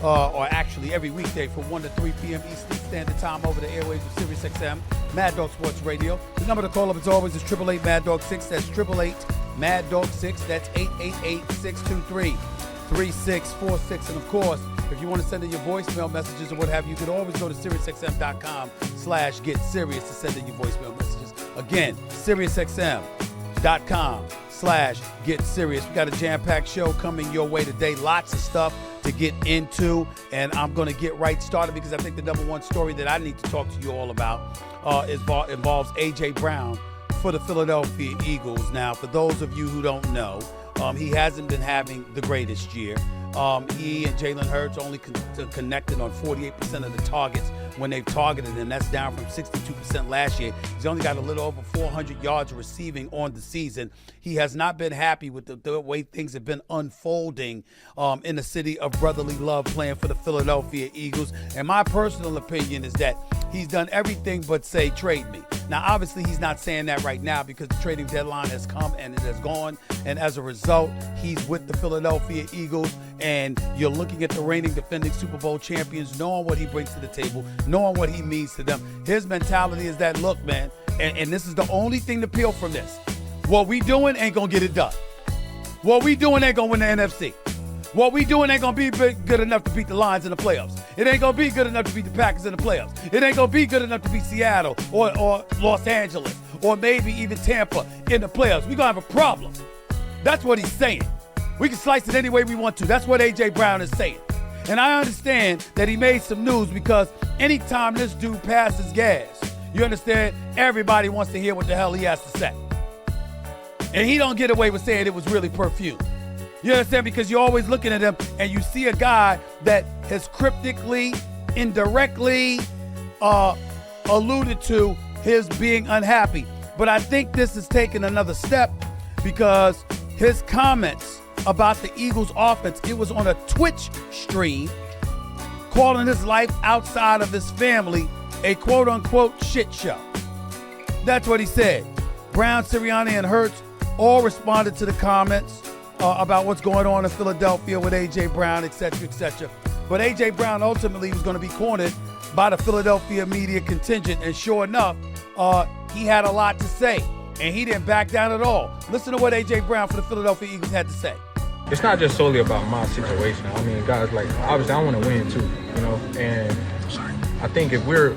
or actually every weekday from 1 to 3 p.m. Eastern Standard Time over the airwaves of SiriusXM, Mad Dog Sports Radio. The number to call up as always is 888-MAD-DOG-6. That's 888-MAD-DOG-6. That's 888-623-3646. And of course, if you want to send in your voicemail messages or what have you, you can always go to SiriusXM.com/GetSerious to send in your voicemail messages. Again, SiriusXM.com/GetSerious. We got a jam-packed show coming your way today. Lots of stuff to get into, and I'm going to get right started because I think the number one story that I need to talk to you all about involves A.J. Brown for the Philadelphia Eagles. Now, for those of you who don't know, he hasn't been having the greatest year. He and Jalen Hurts only connected on 48% of the targets when they've targeted him. That's down from 62% last year. He's only got a little over 400 yards receiving on the season. He has not been happy with the way things have been unfolding in the city of brotherly love playing for the Philadelphia Eagles. And my personal opinion is that he's done everything but say trade me. Now, obviously, he's not saying that right now because the trading deadline has come and it has gone. And as a result, he's with the Philadelphia Eagles. And you're looking at the reigning defending Super Bowl champions, knowing what he brings to the table, knowing what he means to them. His mentality is that, look, man, and this is the only thing to peel from this. What we doing ain't going to get it done. What we doing ain't going to win the NFC. What we doing ain't going to be good enough to beat the Lions in the playoffs. It ain't going to be good enough to beat the Packers in the playoffs. It ain't going to be good enough to beat Seattle or Los Angeles or maybe even Tampa in the playoffs. We're going to have a problem. That's what he's saying. We can slice it any way we want to. That's what A.J. Brown is saying. And I understand that he made some news because anytime this dude passes gas, you understand, everybody wants to hear what the hell he has to say. And he don't get away with saying it was really perfume. You understand? Because you're always looking at him and you see a guy that has cryptically, indirectly alluded to his being unhappy. But I think this is taking another step because his comments about the Eagles offense, it was on a Twitch stream, calling his life outside of his family a quote-unquote shit show. That's what he said. Brown, Sirianni, and Hurts all responded to the comments about what's going on in Philadelphia with A.J. Brown, et cetera, et cetera. But A.J. Brown ultimately was going to be cornered by the Philadelphia media contingent, and sure enough, he had a lot to say, and he didn't back down at all. Listen to what A.J. Brown for the Philadelphia Eagles had to say. It's not just solely about my situation. I mean, guys, like, obviously I want to win too, you know, and I think if we're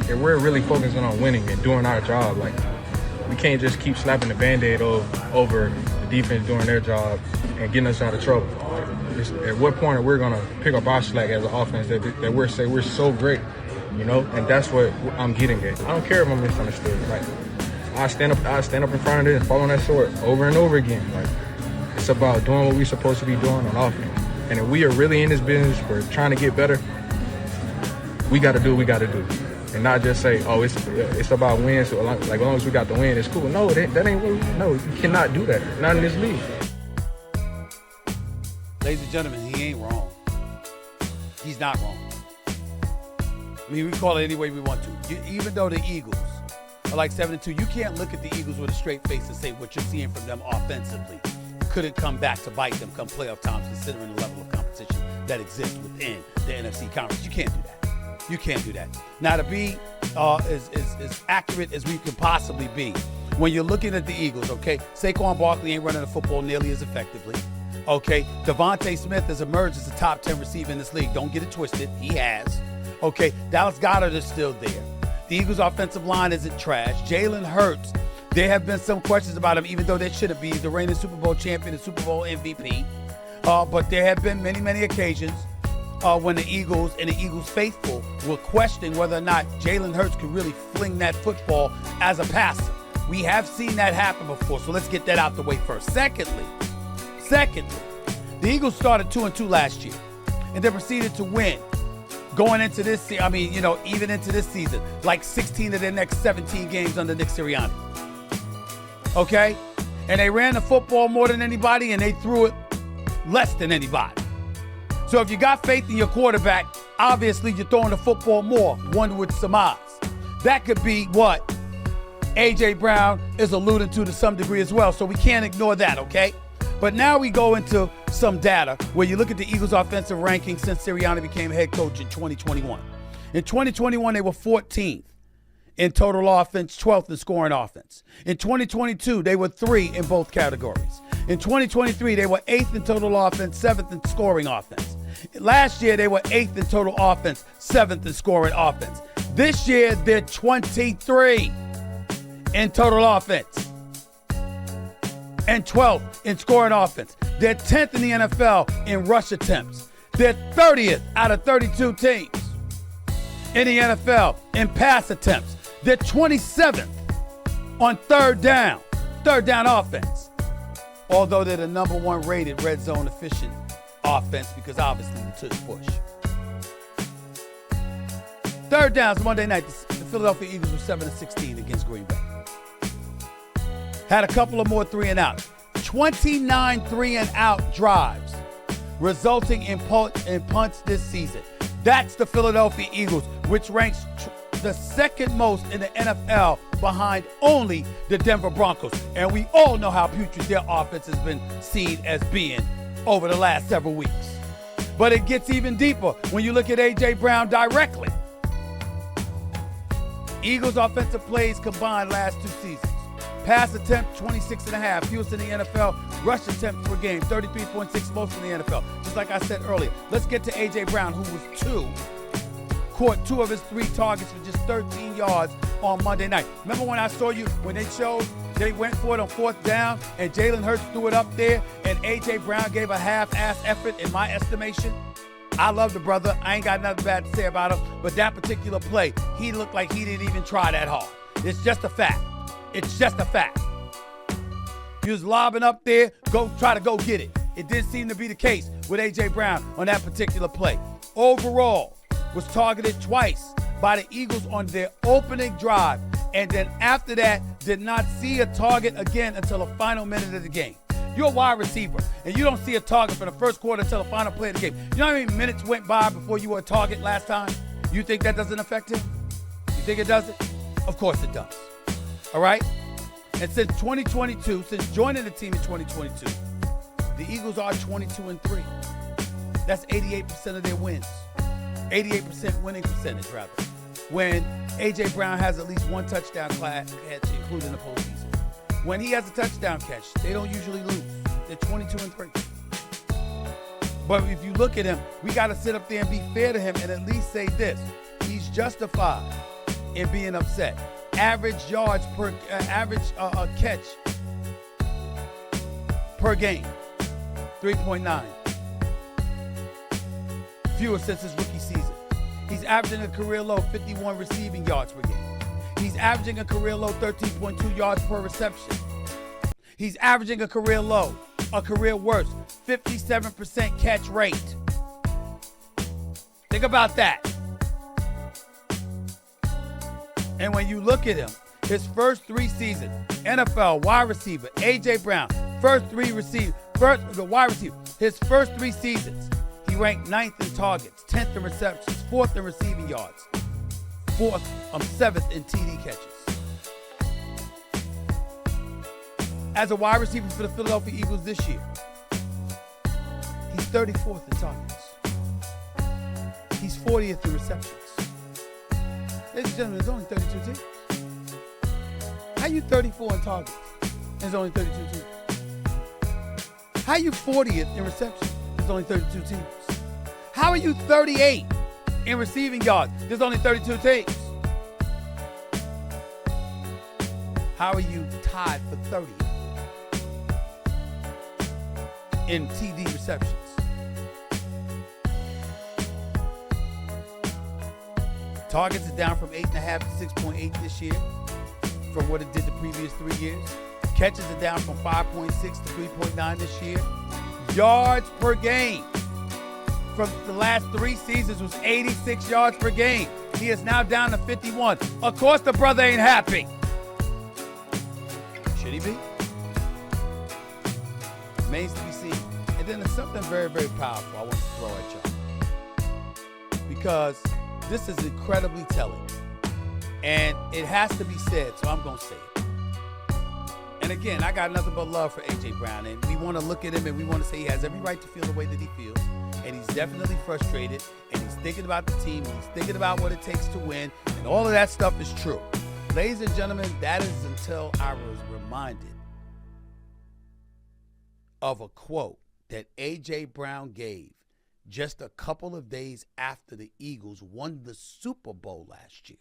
really focusing on winning and doing our job, like, we can't just keep slapping the Band-Aid over the defense doing their job and getting us out of trouble. At what point are we going to pick up our slack as an offense that we're so great, you know? And that's what I'm getting at. I don't care if I'm misunderstood. Like, I stand up in front of this and fall on that sword over and over again. Like, it's about doing what we're supposed to be doing on offense. And if we are really in this business, we're trying to get better, we got to do what we got to do. And not just say, oh, it's about wins. So like, as long as we got the win, it's cool. No, that ain't what no, you cannot do that. Not in this league. Ladies and gentlemen, he ain't wrong. He's not wrong. I mean, we call it any way we want to. Even though the Eagles are like 7-2, you can't look at the Eagles with a straight face and say what you're seeing from them offensively couldn't come back to bite them come playoff times, considering the level of competition that exists within the NFC conference. You can't do that. You can't do that. Now, to be as accurate as we can possibly be, when you're looking at the Eagles, okay, Saquon Barkley ain't running the football nearly as effectively. Okay, Devontae Smith has emerged as a top 10 receiver in this league. Don't get it twisted. He has. Okay, Dallas Goedert is still there. The Eagles' offensive line isn't trash. Jalen Hurts, there have been some questions about him, even though there shouldn't be. He's the reigning Super Bowl champion and Super Bowl MVP. But there have been many, many occasions when the Eagles and the Eagles faithful were questioning whether or not Jalen Hurts could really fling that football as a passer. We have seen that happen before, so let's get that out the way first. Secondly, the Eagles started 2-2 last year, and they proceeded to win going into this season. I mean, even into this season, like 16 of their next 17 games under Nick Sirianni. Okay? And they ran the football more than anybody, and they threw it less than anybody. So if you got faith in your quarterback, obviously you're throwing the football more, one would surmise. That could be what A.J. Brown is alluding to some degree as well, so we can't ignore that, okay? But now we go into some data where you look at the Eagles' offensive ranking since Sirianni became head coach in 2021. In 2021, they were 14th in total offense, 12th in scoring offense. In 2022, they were 3 in both categories. In 2023, they were 8th in total offense, 7th in scoring offense. Last year, they were 8th in total offense, 7th in scoring offense. This year, they're 23 in total offense and 12th in scoring offense. They're 10th in the NFL in rush attempts. They're 30th out of 32 teams in the NFL in pass attempts. They're 27th on third down offense. Although they're the number 1 rated red zone efficient offense because obviously the tush push. Third downs Monday night, the Philadelphia Eagles were 7-16 against Green Bay. Had a couple of more 3 and out. 29 3 and out drives, resulting in punts this season. That's the Philadelphia Eagles, which ranks the second most in the NFL behind only the Denver Broncos. And we all know how putrid their offense has been seen as being over the last several weeks. But it gets even deeper when you look at A.J. Brown directly. Eagles offensive plays combined last 2 seasons. Pass attempt, 26.5, fewest in the NFL. Rush attempts per game, 33.6, most in the NFL. Just like I said earlier, let's get to A.J. Brown, who was caught 2 of his 3 targets for just 13 yards on Monday night. Remember when I saw you, when they went for it on 4th down, and Jalen Hurts threw it up there, and A.J. Brown gave a half-ass effort in my estimation? I love the brother. I ain't got nothing bad to say about him, but that particular play, he looked like he didn't even try that hard. It's just a fact. It's just a fact. He was lobbing up there, try to go get it. It didn't seem to be the case with A.J. Brown on that particular play. Overall, was targeted twice by the Eagles on their opening drive, and then after that, did not see a target again until the final minute of the game. You're a wide receiver, and you don't see a target from the first quarter until the final play of the game. You know how many minutes went by before you were a target last time? You think that doesn't affect him? You think it doesn't? Of course it does. All right? And since 2022, since joining the team in 2022, the Eagles are 22-3. That's 88% of their wins. 88% winning percentage, rather. When A.J. Brown has at least 1 touchdown catch, including the postseason. When he has a touchdown catch, they don't usually lose. They're 22-3. But if you look at him, we got to sit up there and be fair to him and at least say this. He's justified in being upset. Average yards per catch per game, 3.9. Fewer since his rookie season. He's averaging a career low 51 receiving yards per game. He's averaging a career low 13.2 yards per reception. He's averaging a career low, a career worst, 57% catch rate. Think about that. And when you look at him, his first 3 seasons, NFL wide receiver, A.J. Brown, wide receiver, his first 3 seasons, he ranked 9th in targets, 10th in receptions, 4th in receiving yards, 7th in TD catches. As a wide receiver for the Philadelphia Eagles this year, he's 34th in targets. He's 40th in receptions. Ladies and gentlemen, there's only 32 teams. How you 34 in targets? There's only 32 teams. How you 40th in receptions? There's only 32 teams. How are you 38 in receiving yards? There's only 32 teams. How are you tied for 30 in TD receptions? Targets is down from 8.5 to 6.8 this year from what it did the previous 3 years. Catches are down from 5.6 to 3.9 this year. Yards per game from the last 3 seasons was 86 yards per game. He is now down to 51. Of course the brother ain't happy. Should he be? Remains to be seen. And then there's something very, very powerful I want to throw at y'all. Because this is incredibly telling. And it has to be said, so I'm going to say it. And again, I got nothing but love for A.J. Brown. And we want to look at him and we want to say he has every right to feel the way that he feels. And he's definitely frustrated. And he's thinking about the team. And he's thinking about what it takes to win. And all of that stuff is true. Ladies and gentlemen, that is until I was reminded of a quote that A.J. Brown gave just a couple of days after the Eagles won the Super Bowl last year.